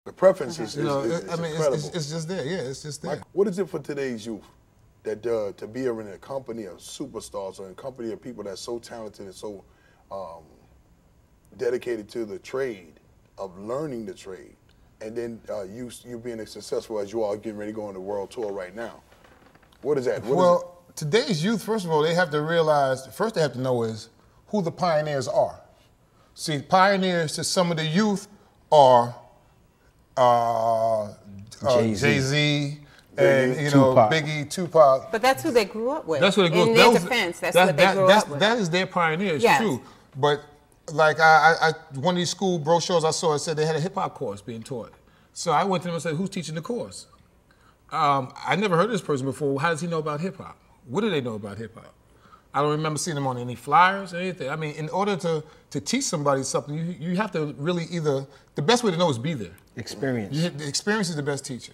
The preference is I mean, incredible. it's just there. Yeah, it's just there. What is it for today's youth that to be in a company of superstars or in a company of people that's so talented and so dedicated to the trade of learning the trade, and then you being as successful as you are, getting ready to go on the world tour right now? What is that? Today's youth, first of all, they have to realize, first they have to know is who the pioneers are. See, pioneers to some of the youth are Jay-Z and Tupac. Biggie, Tupac. But that's who they grew up with. That's what they grew up with. In their defense, that's what they grew up with. That is their pioneers, Yes. true. But like I one of these school brochures I saw, it said they had a hip hop course being taught. So I went to them and said, "Who's teaching the course?" I never heard of this person before. How does he know about hip hop? What do they know about hip hop? I don't remember seeing them on any flyers or anything. I mean, in order to teach somebody something, you have to really the best way to know is be there. Experience. The experience is the best teacher.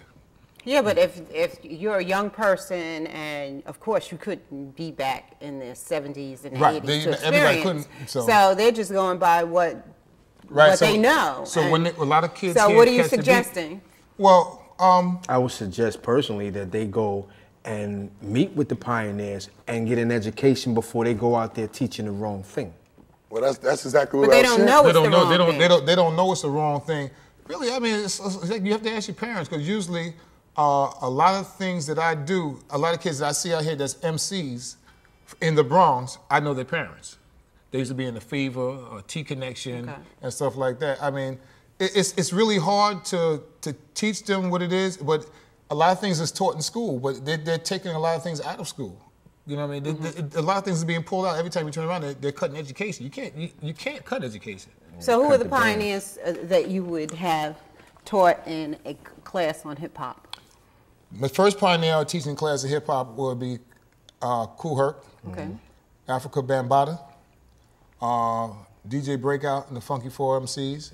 Yeah, but if you're a young person, and of course you couldn't be back in the 70s and 80s to experience, everybody couldn't. So they're just going by what they know. So when a lot of kids. So what are you suggesting? Well, I would suggest personally that they go and meet with the pioneers and get an education before they go out there teaching the wrong thing. Well, that's exactly what But I they was don't saying. know it's the wrong thing. They don't know it's the wrong thing. Really, I mean, it's like you have to ask your parents, because usually a lot of things that I do, a lot of kids that I see out here that's MCs in the Bronx, I know their parents. They used to be in the Fever or T Connection and stuff like that. I mean, it's really hard to teach them what it is, but a lot of things is taught in school, but they're taking a lot of things out of school. You know what I mean? A lot of things are being pulled out. Every time you turn around, they're cutting education. You can't cut education. So who are the pioneers that you would have taught in a class on hip hop? My first pioneer teaching class of hip hop would be Kool Herc, Africa Bambaataa, DJ Breakout and the Funky 4 MCs,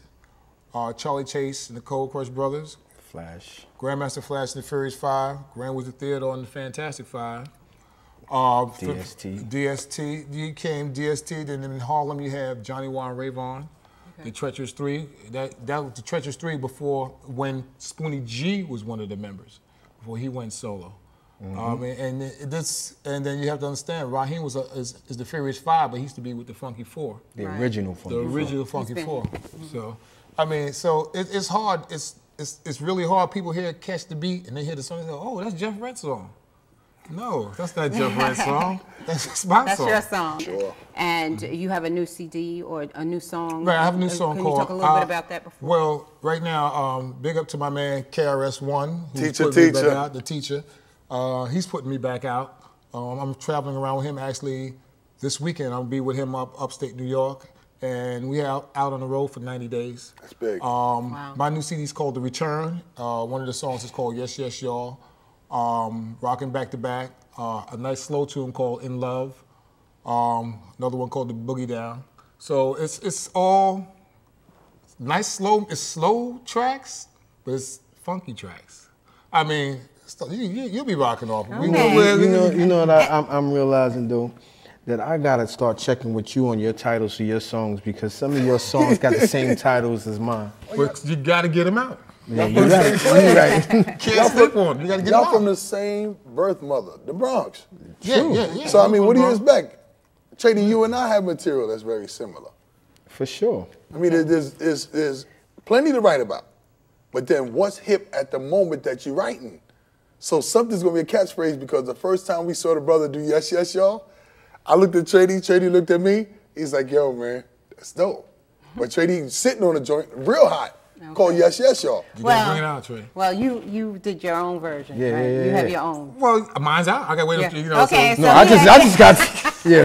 Charlie Chase and the Cold Crush Brothers, Flash, Grandmaster Flash and the Furious 5, Grand Wizard Theodore and the Fantastic 5. DST. You came DST, then in Harlem you have Johnny Warren Rayvon, the Treacherous 3. That was the Treacherous 3 before, when Spoonie G was one of the members, before he went solo. And then you have to understand, Raheem is the Furious 5, but he used to be with the Funky 4. The original Funky 4. The original Funky 4. So, I mean, it's hard. It's really hard. People here catch the beat and they hear the song and go, "Oh, that's Jeff Rett's song." No, that's not Jeff Rett's song. That's my song. That's your song. Sure. And you have a new CD or a new song? Right, I have a new song called. Can you talk a little bit about that before? Well, right now, big up to my man KRS-One, Teacher. the teacher. He's putting me back out. I'm traveling around with him actually this weekend. I'll be with him upstate New York, and we are out on the road for 90 days. That's big. Wow. My new CD is called The Return. One of the songs is called Yes, Yes, Y'all. Rocking back to back. A nice slow tune called In Love. Another one called The Boogie Down. So it's all nice slow tracks, but it's funky tracks. I mean, you'll be rocking off. Okay. You know what I'm realizing though, that I gotta start checking with you on your titles for your songs, because some of your songs got the same titles as mine. But you gotta get them out. Yeah, you're right. You're right. Can't sleep on them. You gotta get them Y'all out. from the same birth mother, the Bronx. Yeah. So I mean, what do you expect? Trady, you and I have material that's very similar. For sure. I mean, there's plenty to write about. But then what's hip at the moment that you're writing? So something's gonna be a catchphrase, because the first time we saw the brother do Yes, Yes, Y'all, I looked at Trady looked at me, he's like, "Yo, man, that's dope." But Trady sitting on a joint real hot, called Yes, Yes, Y'all. You gotta bring it out, Trey. Well, you did your own version, Yeah, right? yeah, You have yeah. your own. Well, mine's out. I gotta wait up to, Okay, so No, I just got, yeah.